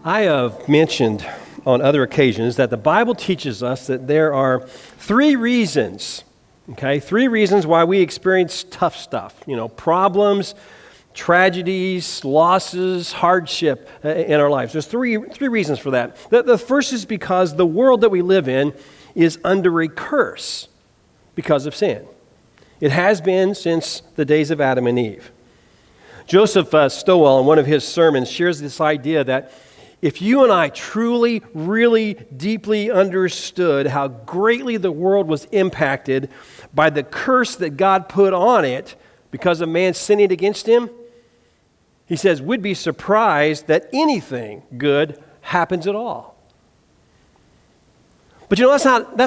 I have mentioned on other occasions that the Bible teaches us that there are three reasons why we experience tough stuff, problems, tragedies, losses, hardship in our lives. There's three reasons for that. The first is because the world that we live in is under a curse because of sin. It has been since the days of Adam and Eve. Joseph Stowell, in one of his sermons, shares this idea that if you and I truly, really deeply understood how greatly the world was impacted by the curse that God put on it because of man sinning against him, he says, we'd be surprised that anything good happens at all. But that's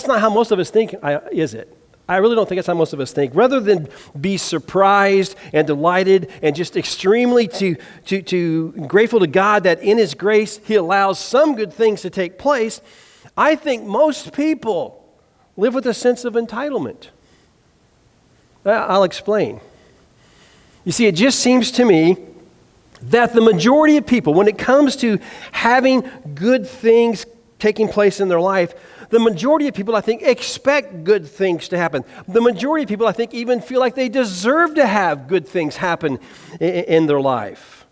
not how most of us think, is it? I really don't think that's how most of us think. Rather than be surprised and delighted and just extremely grateful to God that in His grace He allows some good things to take place, I think most people live with a sense of entitlement. I'll explain. You see, it just seems to me that the majority of people, when it comes to having good things taking place in their life, the majority of people, I think, expect good things to happen. The majority of people, I think, even feel like they deserve to have good things happen in their life.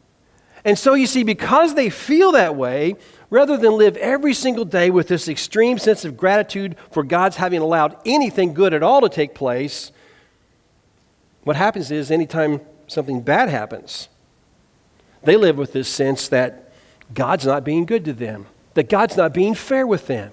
And so, you see, because they feel that way, rather than live every single day with this extreme sense of gratitude for God's having allowed anything good at all to take place, what happens is anytime something bad happens, they live with this sense that God's not being good to them, that God's not being fair with them.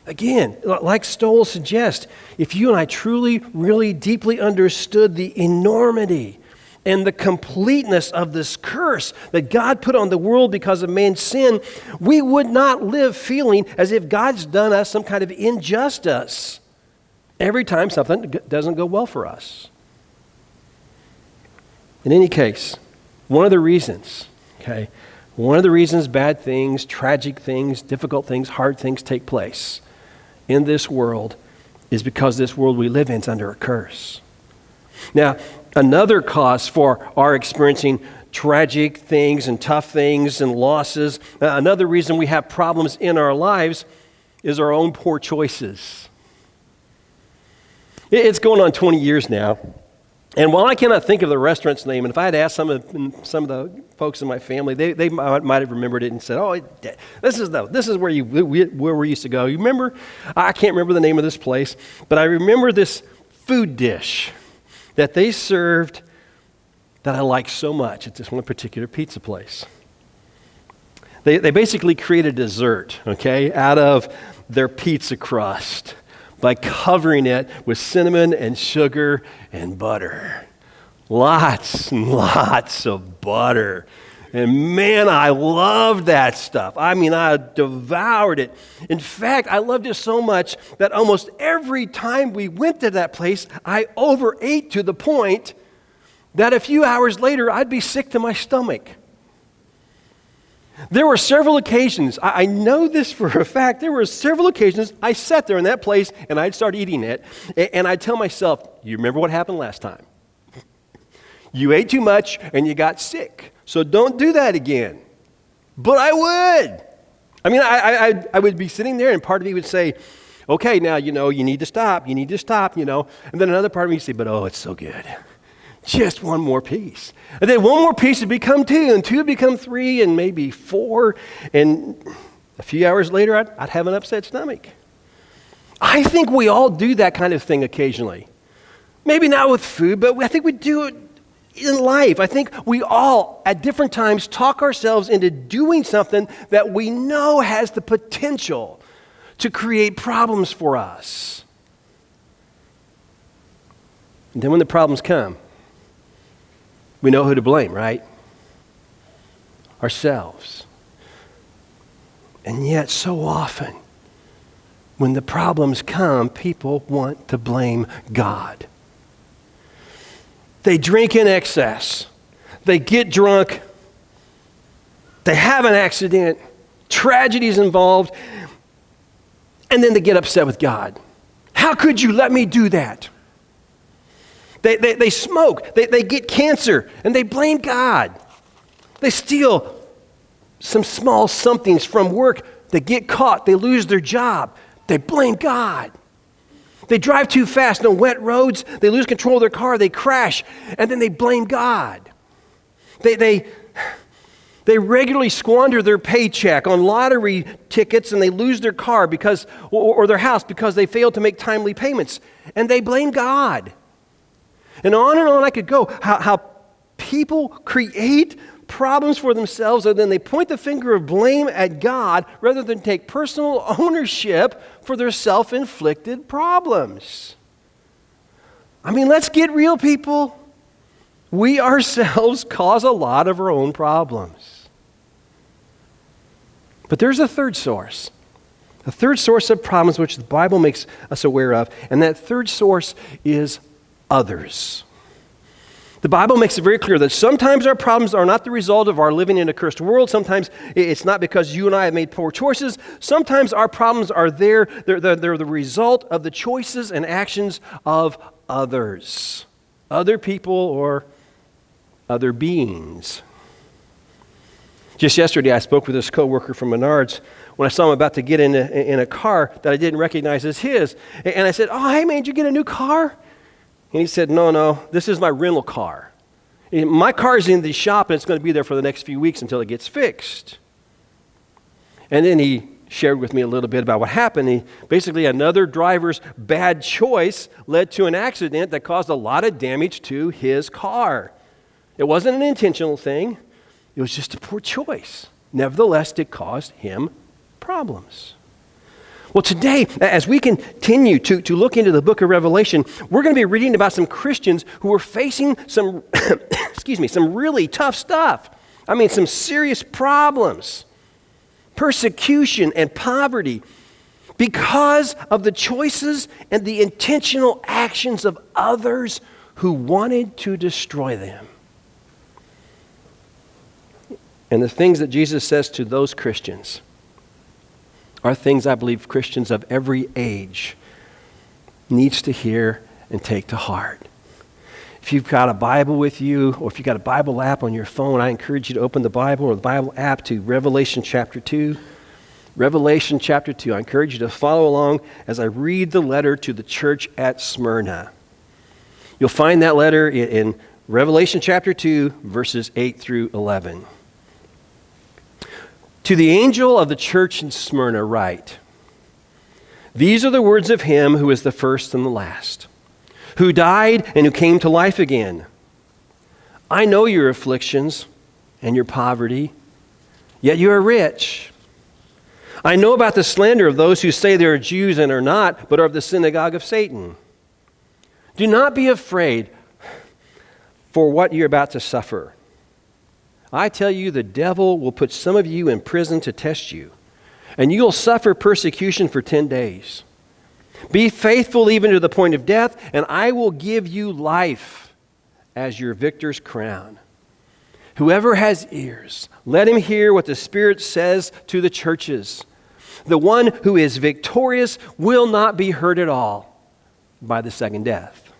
Again, like Stowell suggests, if you and I truly, really deeply understood the enormity and the completeness of this curse that God put on the world because of man's sin, we would not live feeling as if God's done us some kind of injustice every time something doesn't go well for us. In any case, one of the reasons bad things, tragic things, difficult things, hard things take place in this world is because this world we live in is under a curse. Now, another cause for our experiencing tragic things and tough things and losses, another reason we have problems in our lives is our own poor choices. It's going on 20 years now. And while I cannot think of the restaurant's name, and if I had asked some of the folks in my family, they might have remembered it and said, "Oh, this is where we used to go." You remember? I can't remember the name of this place, but I remember this food dish that they served that I liked so much at this one particular pizza place. They basically created a dessert, out of their pizza crust, by covering it with cinnamon and sugar and butter. Lots and lots of butter. And man, I loved that stuff. I mean, I devoured it. In fact, I loved it so much that almost every time we went to that place, I overate to the point that a few hours later, I'd be sick to my stomach. There were several occasions, I know this for a fact, there were several occasions I sat there in that place and I'd start eating it and I'd tell myself, you remember what happened last time? You ate too much and you got sick, so don't do that again. But I would. I mean, I would be sitting there and part of me would say, okay, now, you need to stop, and then another part of me would say, but it's so good. Just one more piece. And then one more piece would become two, and two would become three, and maybe four. And a few hours later, I'd have an upset stomach. I think we all do that kind of thing occasionally. Maybe not with food, but I think we do it in life. I think we all, at different times, talk ourselves into doing something that we know has the potential to create problems for us. And then when the problems come, we know who to blame, right? Ourselves. And yet, so often, when the problems come, people want to blame God. They drink in excess. They get drunk. They have an accident. Tragedy's involved. And then they get upset with God. How could you let me do that? They smoke, they get cancer, and they blame God. They steal, some small somethings from work, they get caught, they lose their job, they blame God. They drive too fast on wet roads, they lose control of their car, they crash, and then they blame God. They regularly squander their paycheck on lottery tickets, and they lose their car because, or their house because they failed to make timely payments, and they blame God. And on I could go. How people create problems for themselves, and then they point the finger of blame at God rather than take personal ownership for their self-inflicted problems. I mean, let's get real, people. We ourselves cause a lot of our own problems. But there's a third source of problems which the Bible makes us aware of, and that third source is others. The Bible makes it very clear that sometimes our problems are not the result of our living in a cursed world. Sometimes it's not because you and I have made poor choices. Sometimes our problems are they're the result of the choices and actions of others, other people or other beings. Just yesterday, I spoke with this coworker from Menards when I saw him about to get in a car that I didn't recognize as his. And I said, "Oh, hey man, did you get a new car?" And he said, no, this is my rental car. My car's in the shop and it's going to be there for the next few weeks until it gets fixed. And then he shared with me a little bit about what happened. Basically, another driver's bad choice led to an accident that caused a lot of damage to his car. It wasn't an intentional thing. It was just a poor choice. Nevertheless, it caused him problems. Well, today, as we continue to look into the book of Revelation, we're going to be reading about some Christians who are facing some, some really tough stuff. I mean, some serious problems, persecution and poverty because of the choices and the intentional actions of others who wanted to destroy them. And the things that Jesus says to those Christians are things I believe Christians of every age needs to hear and take to heart. If you've got a Bible with you, or if you've got a Bible app on your phone, I encourage you to open the Bible or the Bible app to Revelation chapter 2. Revelation chapter 2. I encourage you to follow along as I read the letter to the church at Smyrna. You'll find that letter in Revelation chapter 2, verses 8 through 11. To the angel of the church in Smyrna write, "These are the words of him who is the first and the last, who died and who came to life again. I know your afflictions and your poverty, yet you are rich. I know about the slander of those who say they are Jews and are not, but are of the synagogue of Satan. Do not be afraid for what you're about to suffer. I tell you, the devil will put some of you in prison to test you, and you'll suffer persecution for 10 days. Be faithful even to the point of death, and I will give you life as your victor's crown. Whoever has ears, let him hear what the Spirit says to the churches. The one who is victorious will not be hurt at all by the second death."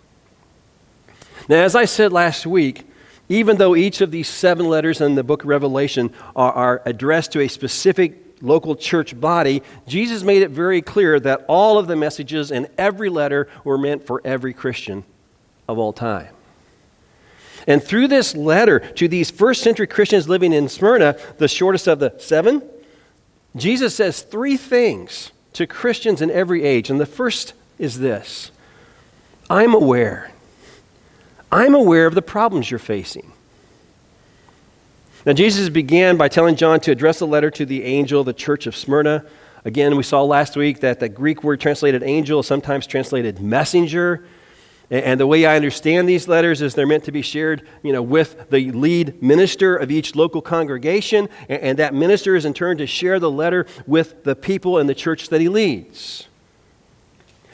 Now, as I said last week, even though each of these 7 letters in the book of Revelation are addressed to a specific local church body, Jesus made it very clear that all of the messages in every letter were meant for every Christian of all time. And through this letter to these first century Christians living in Smyrna, the shortest of the 7, Jesus says 3 things to Christians in every age. And the first is this: I'm aware of the problems you're facing. Now, Jesus began by telling John to address the letter to the angel of the church of Smyrna. Again, we saw last week that the Greek word translated angel is sometimes translated messenger. And the way I understand these letters is they're meant to be shared, with the lead minister of each local congregation. And that minister is in turn to share the letter with the people in the church that he leads.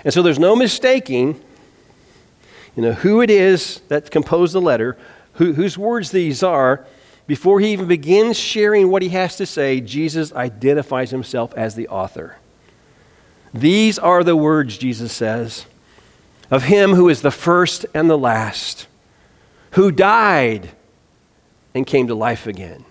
And so there's no mistaking who it is that composed the letter, whose words these are. Before he even begins sharing what he has to say, Jesus identifies himself as the author. These are the words, Jesus says, of him who is the first and the last, who died and came to life again.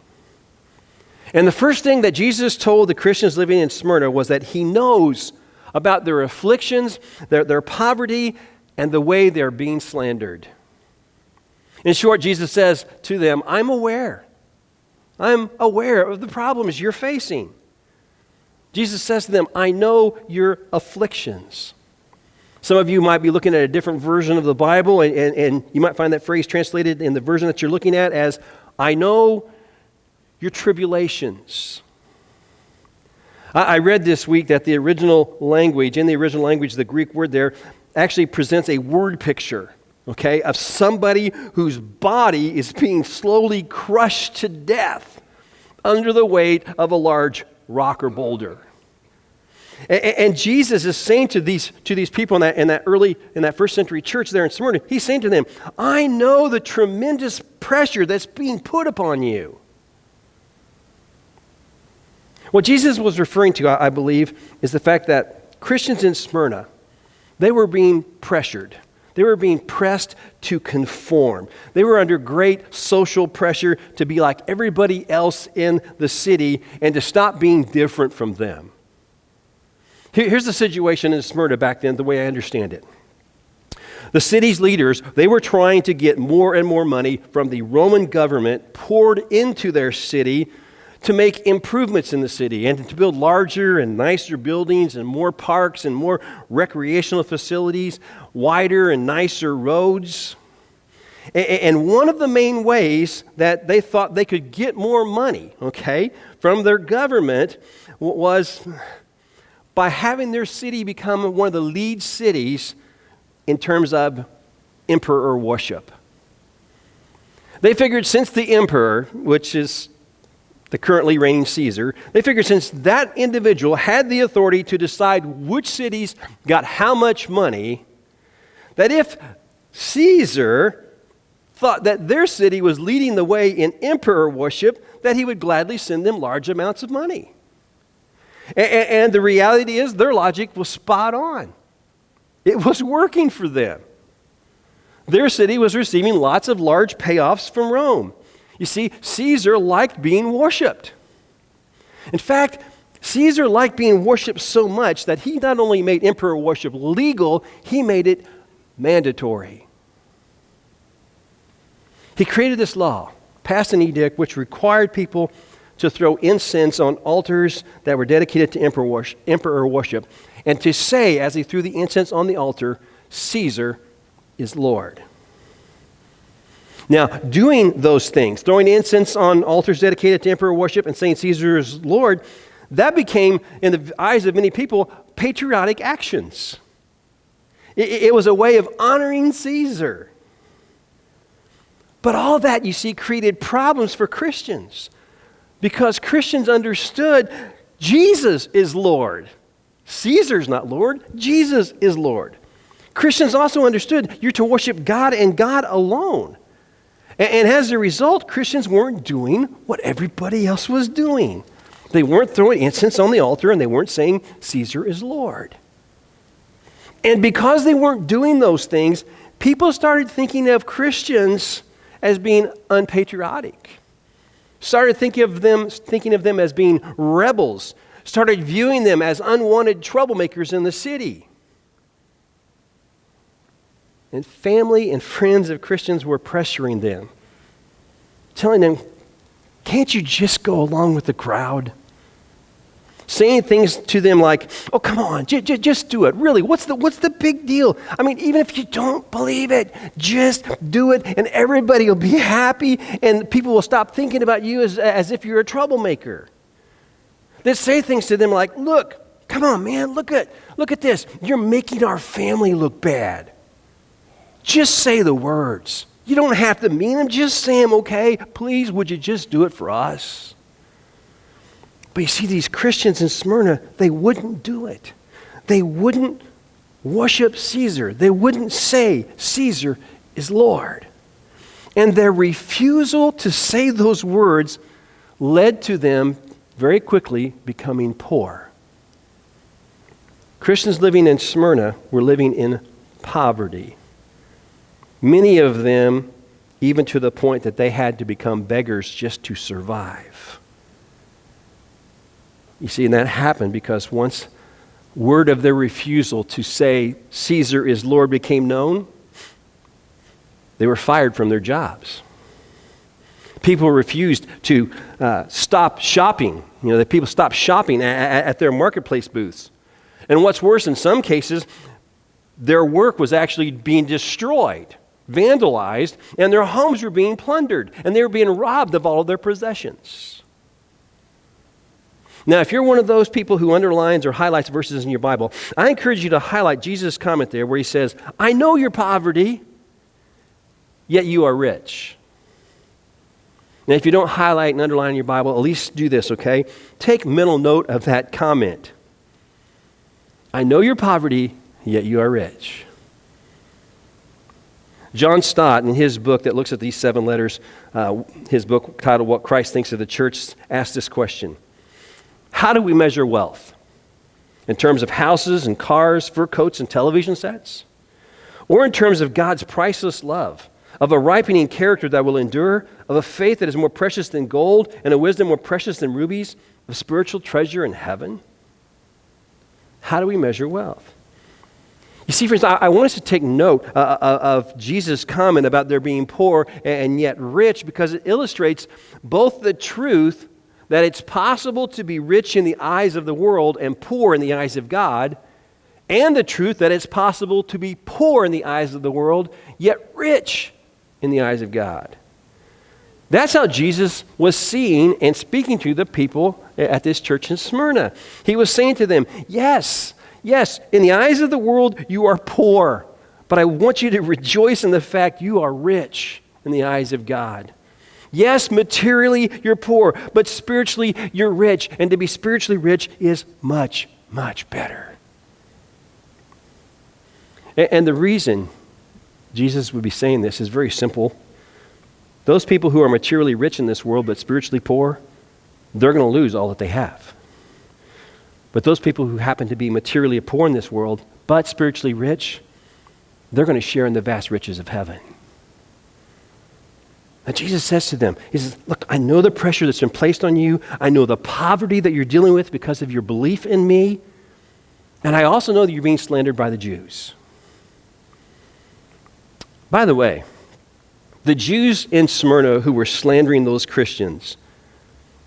And the first thing that Jesus told the Christians living in Smyrna was that he knows about their afflictions, their poverty, and the way they're being slandered. In short, Jesus says to them, I'm aware. I'm aware of the problems you're facing. Jesus says to them, I know your afflictions. Some of you might be looking at a different version of the Bible, and you might find that phrase translated in the version that you're looking at as, I know your tribulations. I read this week that in the original language, the Greek word there actually presents a word picture, okay, of somebody whose body is being slowly crushed to death under the weight of a large rock or boulder. And Jesus is saying to these people in that first century church there in Smyrna, he's saying to them, I know the tremendous pressure that's being put upon you. What Jesus was referring to, I believe, is the fact that Christians in Smyrna, they were being pressured. They were being pressed to conform. They were under great social pressure to be like everybody else in the city and to stop being different from them. Here's the situation in Smyrna back then, the way I understand it. The city's leaders, they were trying to get more and more money from the Roman government poured into their city to make improvements in the city and to build larger and nicer buildings and more parks and more recreational facilities, wider and nicer roads. And one of the main ways that they thought they could get more money, okay, from their government was by having their city become one of the lead cities in terms of emperor worship. They figured since the emperor, which is the currently reigning Caesar, they figured since that individual had the authority to decide which cities got how much money, that if Caesar thought that their city was leading the way in emperor worship, that he would gladly send them large amounts of money. And the reality is their logic was spot on. It was working for them. Their city was receiving lots of large payoffs from Rome. You see, Caesar liked being worshipped. In fact, Caesar liked being worshipped so much that he not only made emperor worship legal, he made it mandatory. He created this law, passed an edict which required people to throw incense on altars that were dedicated to emperor worship, and to say, as he threw the incense on the altar, Caesar is Lord. Now, doing those things, throwing incense on altars dedicated to emperor worship and saying Caesar is Lord, that became, in the eyes of many people, patriotic actions. It was a way of honoring Caesar. But all that, you see, created problems for Christians because Christians understood Jesus is Lord. Caesar's not Lord. Jesus is Lord. Christians also understood you're to worship God and God alone. And as a result, Christians weren't doing what everybody else was doing. They weren't throwing incense on the altar and they weren't saying Caesar is Lord. And because they weren't doing those things, people started thinking of Christians as being unpatriotic. Started thinking of them as being rebels. Started viewing them as unwanted troublemakers in the city. And family and friends of Christians were pressuring them, telling them, can't you just go along with the crowd? Saying things to them like, oh, come on, just do it. Really, what's the big deal? I mean, even if you don't believe it, just do it and everybody will be happy and people will stop thinking about you as if you're a troublemaker. They say things to them like, look, come on, man, look at this. You're making our family look bad. Just say the words. You don't have to mean them. Just say them, okay? Please, would you just do it for us? But you see, these Christians in Smyrna, they wouldn't do it. They wouldn't worship Caesar. They wouldn't say Caesar is Lord. And their refusal to say those words led to them very quickly becoming poor. Christians living in Smyrna were living in poverty. Many of them, even to the point that they had to become beggars just to survive. You see, and that happened because once word of their refusal to say Caesar is Lord became known, they were fired from their jobs. People refused to stop shopping. The people stopped shopping at their marketplace booths. And what's worse, in some cases, their work was actually being destroyed, vandalized, and their homes were being plundered, and they were being robbed of all of their possessions. Now, if you're one of those people who underlines or highlights verses in your Bible, I encourage you to highlight Jesus' comment there where he says, I know your poverty, yet you are rich. Now, if you don't highlight and underline in your Bible, at least do this, okay? Take mental note of that comment. I know your poverty, yet you are rich. John Stott, in his book that looks at these 7 letters, his book titled What Christ Thinks of the Church, asks this question. How do we measure wealth? In terms of houses and cars, fur coats and television sets? Or in terms of God's priceless love, of a ripening character that will endure, of a faith that is more precious than gold, and a wisdom more precious than rubies, of spiritual treasure in heaven? How do we measure wealth? You see, friends, I want us to take note of Jesus' comment about there being poor and yet rich because it illustrates both the truth that it's possible to be rich in the eyes of the world and poor in the eyes of God, and the truth that it's possible to be poor in the eyes of the world, yet rich in the eyes of God. That's how Jesus was seeing and speaking to the people at this church in Smyrna. He was saying to them, yes, in the eyes of the world, you are poor, but I want you to rejoice in the fact you are rich in the eyes of God. Yes, materially you're poor, but spiritually you're rich, and to be spiritually rich is much, much better. And the reason Jesus would be saying this is very simple. Those people who are materially rich in this world but spiritually poor, they're going to lose all that they have. But those people who happen to be materially poor in this world but spiritually rich, they're going to share in the vast riches of heaven. And Jesus says to them, he says, look, I know the pressure that's been placed on you. I know the poverty that you're dealing with because of your belief in me. And I also know that you're being slandered by the Jews. By the way, the Jews in Smyrna who were slandering those Christians,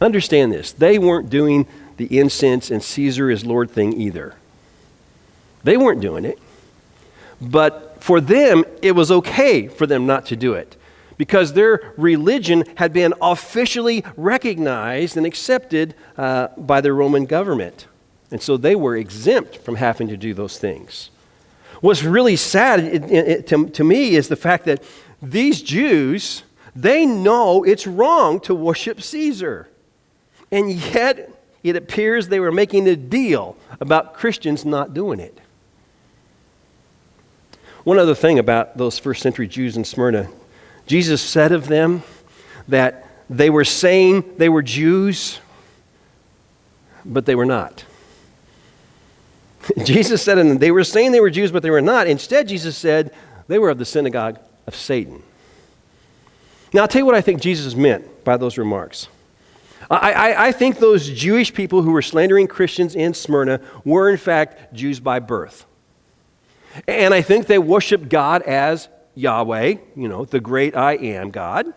understand this, they weren't doing the incense and Caesar is Lord thing either. They weren't doing it. But for them, it was okay for them not to do it, because their religion had been officially recognized and accepted by the Roman government. And so they were exempt from having to do those things. What's really sad to me is the fact that these Jews, they know it's wrong to worship Caesar. And yet, it appears they were making a deal about Christians not doing it. One other thing about those first century Jews in Smyrna, Jesus said of them that they were saying they were Jews, but they were not. Jesus said of them, they were saying they were Jews, but they were not. Instead, Jesus said they were of the synagogue of Satan. Now, I'll tell you what I think Jesus meant by those remarks. I think those Jewish people who were slandering Christians in Smyrna were, in fact, Jews by birth. And I think they worshiped God as Yahweh, the great I am God.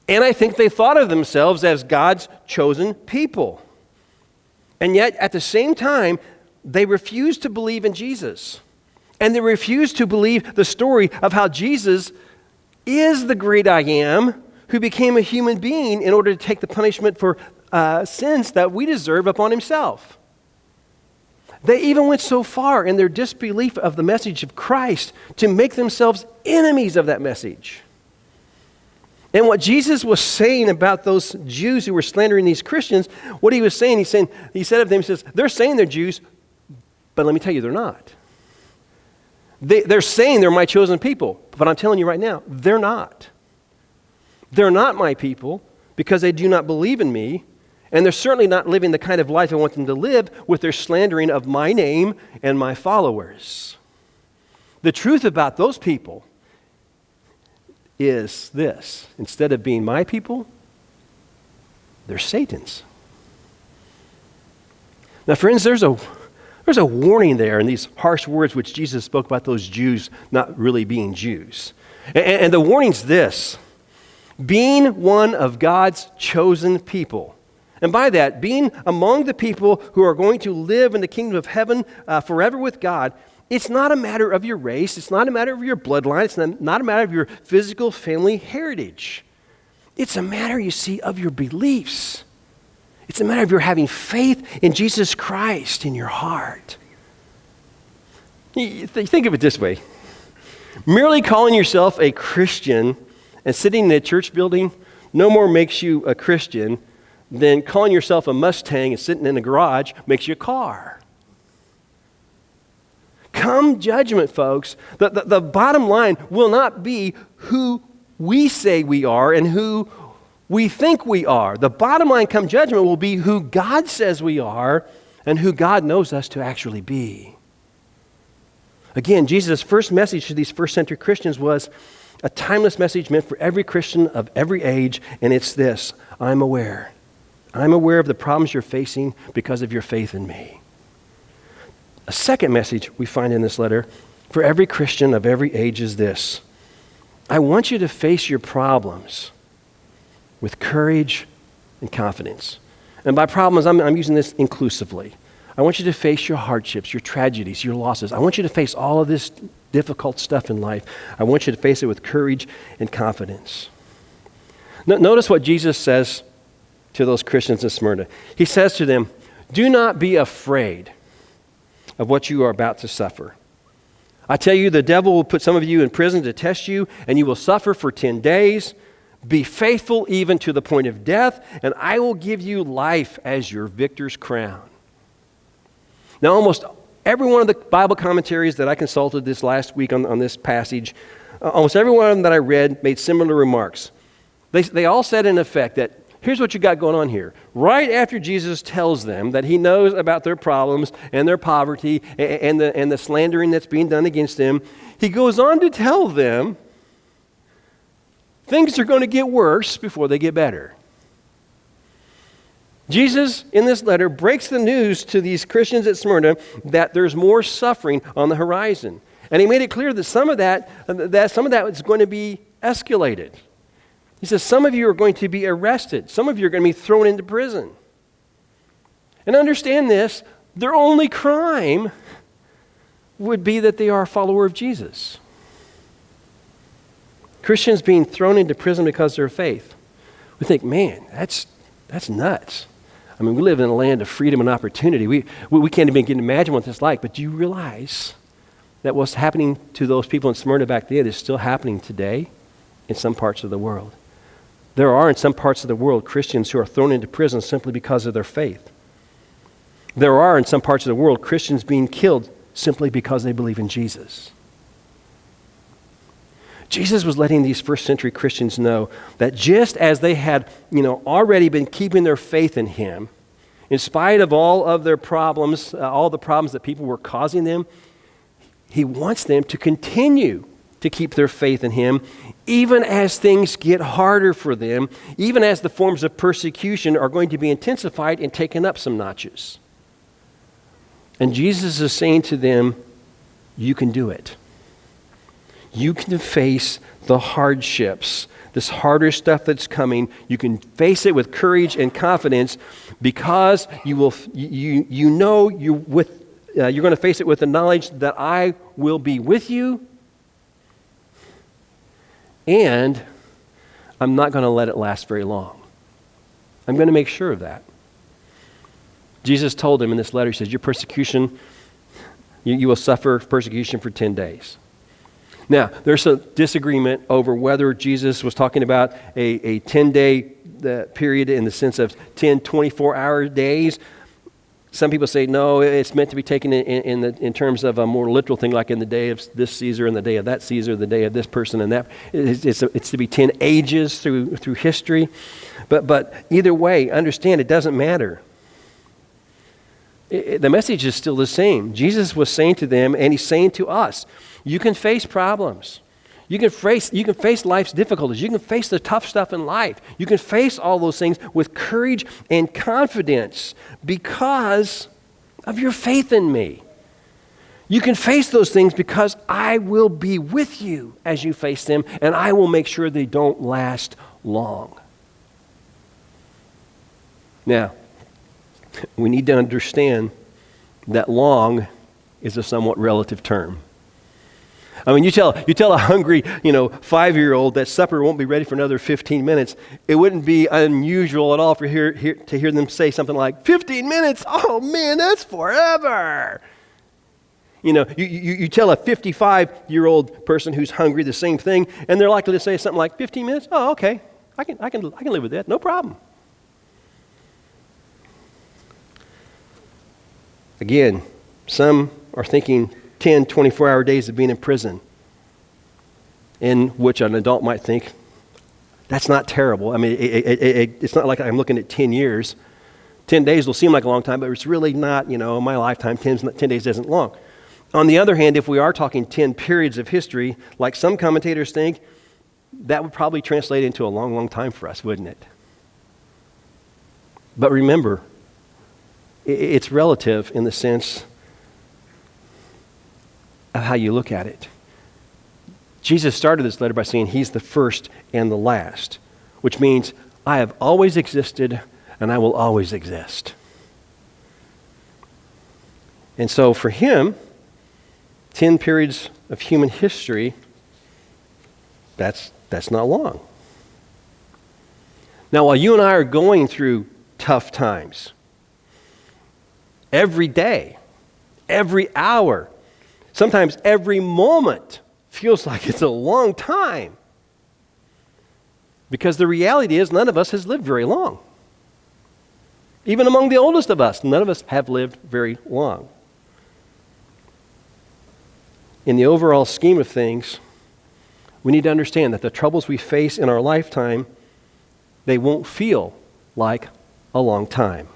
And I think they thought of themselves as God's chosen people. And yet, at the same time, they refused to believe in Jesus. And they refused to believe the story of how Jesus is the great I am who became a human being in order to take the punishment for sins that we deserve upon himself. They even went so far in their disbelief of the message of Christ to make themselves enemies of that message. And what Jesus was saying about those Jews who were slandering these Christians, what he was saying, he said of them, he says, they're saying they're Jews, but let me tell you, they're not. They're saying they're my chosen people, but I'm telling you right now, they're not. They're not my people because they do not believe in me, and they're certainly not living the kind of life I want them to live with their slandering of my name and my followers. The truth about those people is this: instead of being my people, they're Satan's. Now, friends, there's a warning there in these harsh words which Jesus spoke about those Jews not really being Jews. And the warning's this: being one of God's chosen people. And by that, being among the people who are going to live in the kingdom of heaven forever with God, it's not a matter of your race. It's not a matter of your bloodline. It's not a matter of your physical family heritage. It's a matter, you see, of your beliefs. It's a matter of your having faith in Jesus Christ in your heart. Think of it this way. Merely calling yourself a Christian and sitting in a church building no more makes you a Christian than calling yourself a Mustang and sitting in a garage makes you a car. Come judgment, folks, the bottom line will not be who we say we are and who we think we are. The bottom line come judgment will be who God says we are and who God knows us to actually be. Again, Jesus' first message to these first century Christians was a timeless message meant for every Christian of every age, and it's this: I'm aware. I'm aware of the problems you're facing because of your faith in me. A second message we find in this letter for every Christian of every age is this: I want you to face your problems with courage and confidence. And by problems, I'm using this inclusively. I want you to face your hardships, your tragedies, your losses. I want you to face all of this difficult stuff in life. I want you to face it with courage and confidence. Notice what Jesus says to those Christians in Smyrna. He says to them, do not be afraid of what you are about to suffer. I tell you, the devil will put some of you in prison to test you, and you will suffer for 10 days. Be faithful even to the point of death, and I will give you life as your victor's crown. Now, almost every one of the Bible commentaries that I consulted this last week on this passage, almost every one of them that I read made similar remarks. They all said in effect that here's what you got going on here. Right after Jesus tells them that he knows about their problems and their poverty and the slandering that's being done against them, he goes on to tell them things are going to get worse before they get better. Jesus, in this letter, breaks the news to these Christians at Smyrna that there's more suffering on the horizon. And he made it clear that some of that is going to be escalated. He says, some of you are going to be arrested. Some of you are going to be thrown into prison. And understand this, their only crime would be that they are a follower of Jesus. Christians being thrown into prison because of their faith. We think, man, that's nuts. I mean, we live in a land of freedom and opportunity. We can't even imagine what this is like. But do you realize that what's happening to those people in Smyrna back then is still happening today in some parts of the world? There are in some parts of the world Christians who are thrown into prison simply because of their faith. There are in some parts of the world Christians being killed simply because they believe in Jesus. Jesus was letting these first century Christians know that just as they had, already been keeping their faith in him, in spite of all of their problems, all the problems that people were causing them, he wants them to continue to keep their faith in him, even as things get harder for them, even as the forms of persecution are going to be intensified and taken up some notches. And Jesus is saying to them, you can do it. You can face the hardships, this harder stuff that's coming. You can face it with courage and confidence because you're going to face it with the knowledge that I will be with you, and I'm not going to let it last very long. I'm going to make sure of that. Jesus told him in this letter, he says, your persecution, you will suffer persecution for 10 days. Now, there's a disagreement over whether Jesus was talking about a 10-day period in the sense of 10 24-hour days. Some people say, no, it's meant to be taken in terms of a more literal thing, like in the day of this Caesar and the day of that Caesar, the day of this person and that. It's to be 10 ages through history. But either way, understand it doesn't matter. The message is still the same. Jesus was saying to them, and he's saying to us, you can face problems. You can face life's difficulties. You can face the tough stuff in life. You can face all those things with courage and confidence because of your faith in me. You can face those things because I will be with you as you face them, and I will make sure they don't last long. Now, we need to understand that long is a somewhat relative term. I mean, you tell a hungry, 5-year-old that supper won't be ready for another 15 minutes. It wouldn't be unusual at all to hear them say something like, 15 minutes? Oh man, that's forever. You tell a 55-year-old person who's hungry the same thing, and they're likely to say something like, 15 minutes? Oh, okay. I can live with that. No problem. Again, some are thinking 10, 24-hour days of being in prison, in which an adult might think, that's not terrible. I mean, it's not like I'm looking at 10 years. 10 days will seem like a long time, but it's really not, in my lifetime, 10 days isn't long. On the other hand, if we are talking 10 periods of history, like some commentators think, that would probably translate into a long, long time for us, wouldn't it? But remember, it's relative in the sense of how you look at it. Jesus started this letter by saying he's the first and the last, which means I have always existed and I will always exist. And so for him, 10 periods of human history, that's not long. Now, while you and I are going through tough times, every day, every hour, sometimes every moment feels like it's a long time. Because the reality is none of us has lived very long. Even among the oldest of us, none of us have lived very long. In the overall scheme of things, we need to understand that the troubles we face in our lifetime, they won't feel like a long time.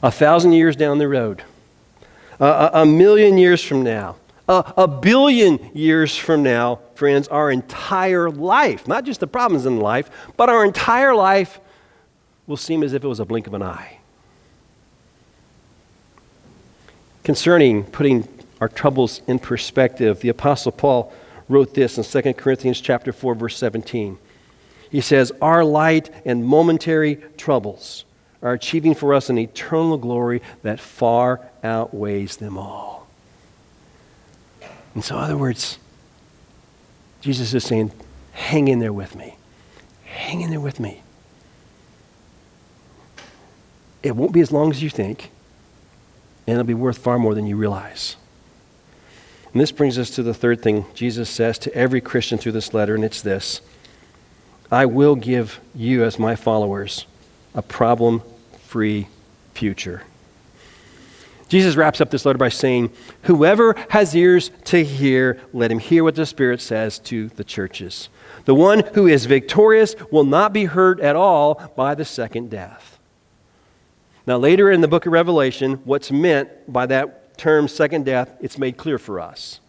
1,000 years down the road, a million years from now, a billion years from now, friends, our entire life, not just the problems in life, but our entire life will seem as if it was a blink of an eye. Concerning putting our troubles in perspective, the Apostle Paul wrote this in 2 Corinthians chapter 4, verse 17. He says, our light and momentary troubles are achieving for us an eternal glory that far outweighs them all. And so, in other words, Jesus is saying, hang in there with me. Hang in there with me. It won't be as long as you think, and it'll be worth far more than you realize. And this brings us to the third thing Jesus says to every Christian through this letter, and it's this: I will give you, as my followers, a problem-free future. Jesus wraps up this letter by saying, whoever has ears to hear, let him hear what the Spirit says to the churches. The one who is victorious will not be hurt at all by the second death. Now, later in the book of Revelation, what's meant by that term second death, it's made clear for us.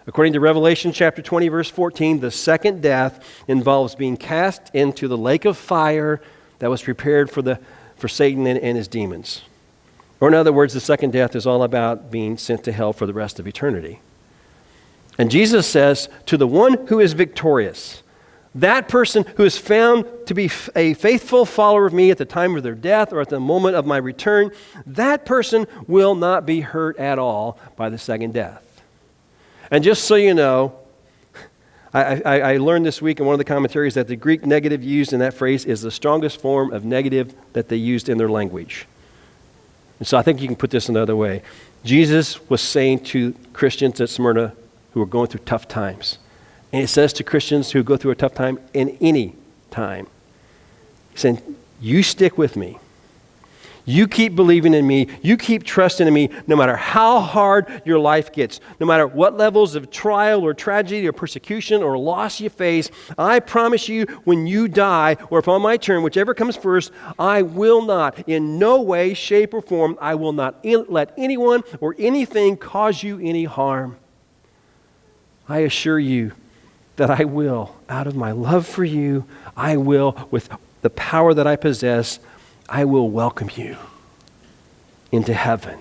According to Revelation chapter 20, verse 14, the second death involves being cast into the lake of fire that was prepared for Satan and his demons. Or in other words, the second death is all about being sent to hell for the rest of eternity. And Jesus says, to the one who is victorious, that person who is found to be a faithful follower of me at the time of their death or at the moment of my return, that person will not be hurt at all by the second death. And just so you know, I learned this week in one of the commentaries that the Greek negative used in that phrase is the strongest form of negative that they used in their language. And so I think you can put this another way. Jesus was saying to Christians at Smyrna who were going through tough times, and it says to Christians who go through a tough time in any time, he's saying, you stick with me. You keep believing in me. You keep trusting in me no matter how hard your life gets. No matter what levels of trial or tragedy or persecution or loss you face, I promise you when you die or upon my turn, whichever comes first, I will not, in no way, shape, or form, I will not let anyone or anything cause you any harm. I assure you that I will, out of my love for you, I will, with the power that I possess, I will welcome you. into heaven.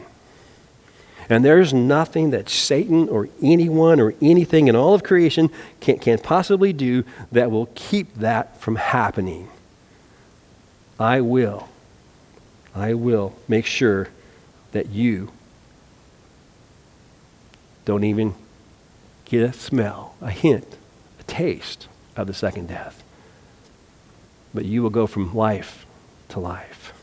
And there's nothing that Satan or anyone or anything in all of creation can possibly do that will keep that from happening. I will make sure that you don't even get a smell, a hint, a taste of the second death. But you will go from life to life.